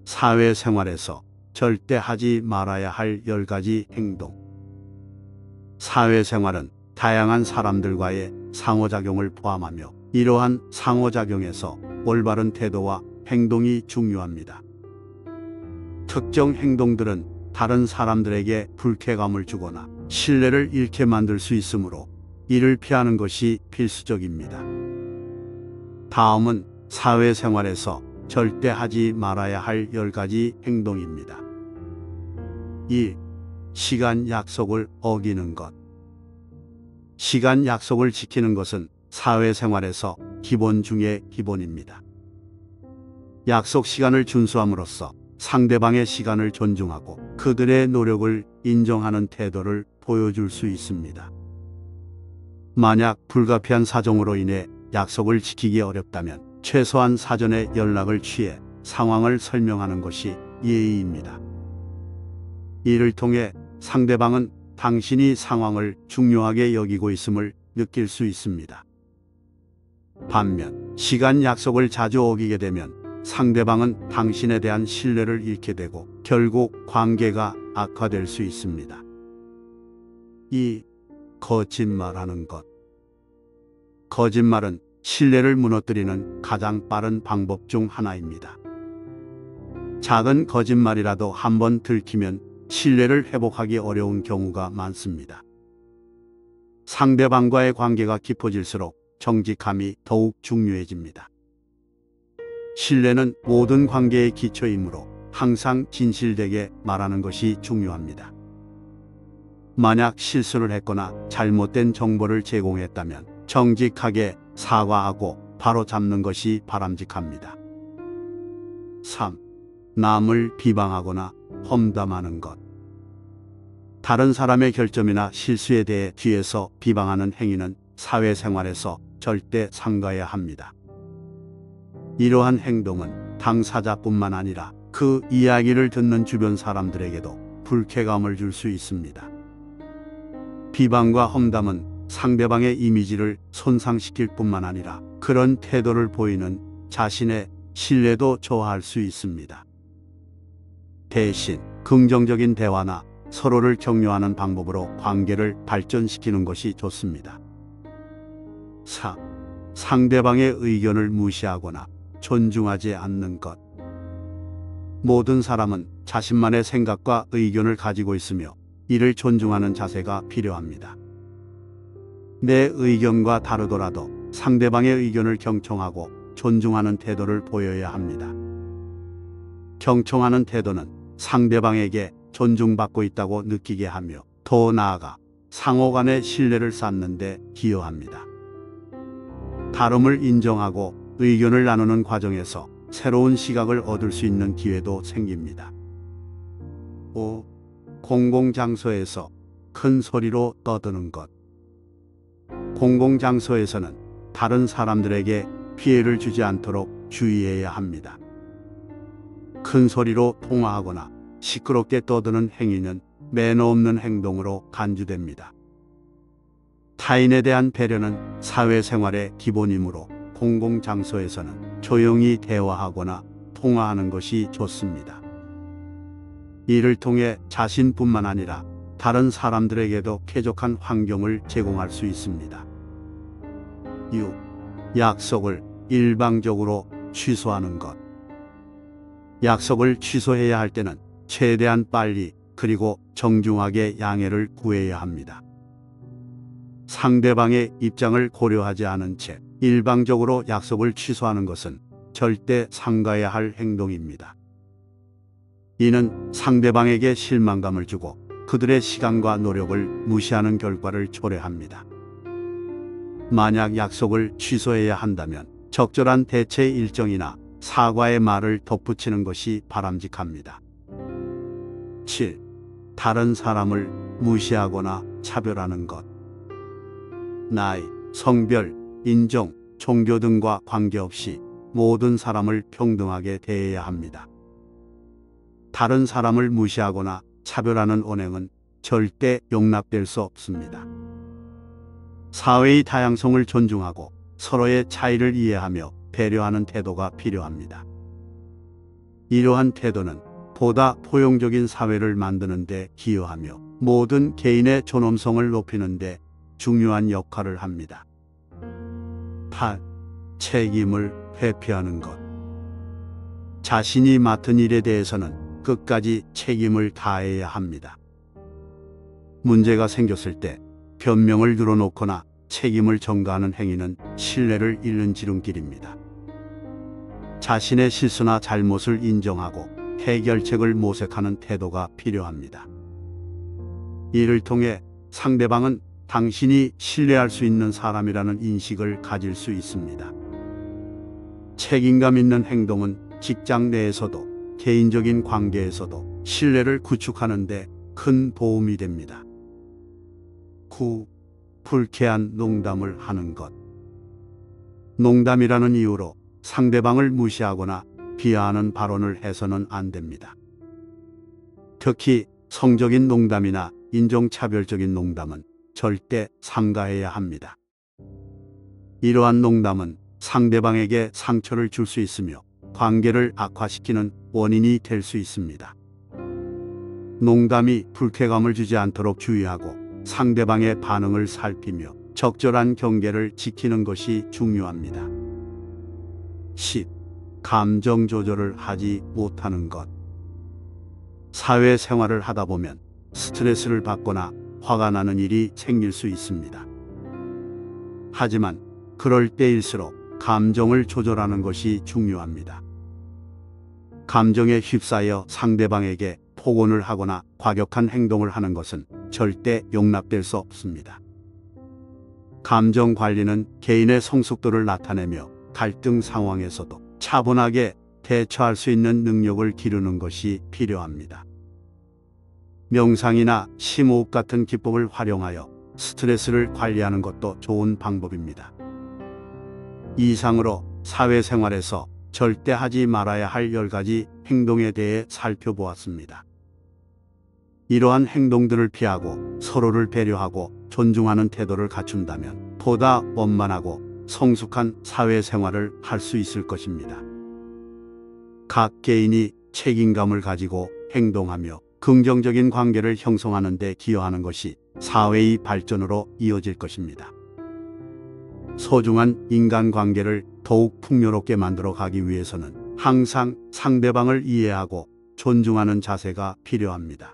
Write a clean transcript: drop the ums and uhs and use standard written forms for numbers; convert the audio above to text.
사회생활에서 절대 하지 말아야 할 10가지 행동. 사회생활은 다양한 사람들과의 상호작용을 포함하며 이러한 상호작용에서 올바른 태도와 행동이 중요합니다. 특정 행동들은 다른 사람들에게 불쾌감을 주거나 신뢰를 잃게 만들 수 있으므로 이를 피하는 것이 필수적입니다. 다음은 사회생활에서 절대 하지 말아야 할 10가지 행동입니다. 1. 시간 약속을 어기는 것. 시간 약속을 지키는 것은 사회생활에서 기본 중의 기본입니다. 약속 시간을 준수함으로써 상대방의 시간을 존중하고 그들의 노력을 인정하는 태도를 보여줄 수 있습니다. 만약 불가피한 사정으로 인해 약속을 지키기 어렵다면 최소한 사전에 연락을 취해 상황을 설명하는 것이 예의입니다. 이를 통해 상대방은 당신이 상황을 중요하게 여기고 있음을 느낄 수 있습니다. 반면 시간 약속을 자주 어기게 되면 상대방은 당신에 대한 신뢰를 잃게 되고 결국 관계가 악화될 수 있습니다. 2. 거짓말하는 것. 거짓말은 신뢰를 무너뜨리는 가장 빠른 방법 중 하나입니다. 작은 거짓말이라도 한번 들키면 신뢰를 회복하기 어려운 경우가 많습니다. 상대방과의 관계가 깊어질수록 정직함이 더욱 중요해집니다. 신뢰는 모든 관계의 기초이므로 항상 진실되게 말하는 것이 중요합니다. 만약 실수를 했거나 잘못된 정보를 제공했다면 정직하게 사과하고 바로잡는 것이 바람직합니다. 3. 남을 비방하거나 험담하는 것. 다른 사람의 결점이나 실수에 대해 뒤에서 비방하는 행위는 사회생활에서 절대 삼가야 합니다. 이러한 행동은 당사자뿐만 아니라 그 이야기를 듣는 주변 사람들에게도 불쾌감을 줄 수 있습니다. 비방과 험담은 상대방의 이미지를 손상시킬 뿐만 아니라 그런 태도를 보이는 자신의 신뢰도 저하할 수 있습니다. 대신 긍정적인 대화나 서로를 격려하는 방법으로 관계를 발전시키는 것이 좋습니다. 4. 상대방의 의견을 무시하거나 존중하지 않는 것. 모든 사람은 자신만의 생각과 의견을 가지고 있으며 이를 존중하는 자세가 필요합니다. 내 의견과 다르더라도 상대방의 의견을 경청하고 존중하는 태도를 보여야 합니다. 경청하는 태도는 상대방에게 존중받고 있다고 느끼게 하며 더 나아가 상호 간의 신뢰를 쌓는 데 기여합니다. 다름을 인정하고 의견을 나누는 과정에서 새로운 시각을 얻을 수 있는 기회도 생깁니다. 5. 공공장소에서 큰 소리로 떠드는 것. 공공장소에서는 다른 사람들에게 피해를 주지 않도록 주의해야 합니다. 큰 소리로 통화하거나 시끄럽게 떠드는 행위는 매너 없는 행동으로 간주됩니다. 타인에 대한 배려는 사회생활의 기본이므로 공공장소에서는 조용히 대화하거나 통화하는 것이 좋습니다. 이를 통해 자신뿐만 아니라 다른 사람들에게도 쾌적한 환경을 제공할 수 있습니다. 6. 약속을 일방적으로 취소하는 것. 약속을 취소해야 할 때는 최대한 빨리 그리고 정중하게 양해를 구해야 합니다. 상대방의 입장을 고려하지 않은 채 일방적으로 약속을 취소하는 것은 절대 삼가야 할 행동입니다. 이는 상대방에게 실망감을 주고 그들의 시간과 노력을 무시하는 결과를 초래합니다. 만약 약속을 취소해야 한다면 적절한 대체 일정이나 사과의 말을 덧붙이는 것이 바람직합니다. 7. 다른 사람을 무시하거나 차별하는 것. 나이, 성별, 인종, 종교 등과 관계없이 모든 사람을 평등하게 대해야 합니다. 다른 사람을 무시하거나 차별하는 언행은 절대 용납될 수 없습니다. 사회의 다양성을 존중하고 서로의 차이를 이해하며 배려하는 태도가 필요합니다. 이러한 태도는 보다 포용적인 사회를 만드는 데 기여하며 모든 개인의 존엄성을 높이는 데 중요한 역할을 합니다. 8. 책임을 회피하는 것. 자신이 맡은 일에 대해서는 끝까지 책임을 다해야 합니다. 문제가 생겼을 때 변명을 늘어놓거나 책임을 전가하는 행위는 신뢰를 잃는 지름길입니다. 자신의 실수나 잘못을 인정하고 해결책을 모색하는 태도가 필요합니다. 이를 통해 상대방은 당신이 신뢰할 수 있는 사람이라는 인식을 가질 수 있습니다. 책임감 있는 행동은 직장 내에서도 개인적인 관계에서도 신뢰를 구축하는 데 큰 도움이 됩니다. 9. 불쾌한 농담을 하는 것. 농담이라는 이유로 상대방을 무시하거나 비하하는 발언을 해서는 안 됩니다. 특히 성적인 농담이나 인종차별적인 농담은 절대 삼가해야 합니다. 이러한 농담은 상대방에게 상처를 줄 수 있으며 관계를 악화시키는 원인이 될 수 있습니다. 농담이 불쾌감을 주지 않도록 주의하고 상대방의 반응을 살피며 적절한 경계를 지키는 것이 중요합니다. 10. 감정 조절을 하지 못하는 것. 사회생활을 하다 보면 스트레스를 받거나 화가 나는 일이 생길 수 있습니다. 하지만 그럴 때일수록 감정을 조절하는 것이 중요합니다. 감정에 휩싸여 상대방에게 폭언을 하거나 과격한 행동을 하는 것은 절대 용납될 수 없습니다. 감정 관리는 개인의 성숙도를 나타내며 갈등 상황에서도 차분하게 대처할 수 있는 능력을 기르는 것이 필요합니다. 명상이나 심호흡 같은 기법을 활용하여 스트레스를 관리하는 것도 좋은 방법입니다. 이상으로 사회생활에서 절대 하지 말아야 할 10가지 행동에 대해 살펴보았습니다. 이러한 행동들을 피하고 서로를 배려하고 존중하는 태도를 갖춘다면 보다 원만하고 성숙한 사회생활을 할 수 있을 것입니다. 각 개인이 책임감을 가지고 행동하며 긍정적인 관계를 형성하는 데 기여하는 것이 사회의 발전으로 이어질 것입니다. 소중한 인간관계를 더욱 풍요롭게 만들어 가기 위해서는 항상 상대방을 이해하고 존중하는 자세가 필요합니다.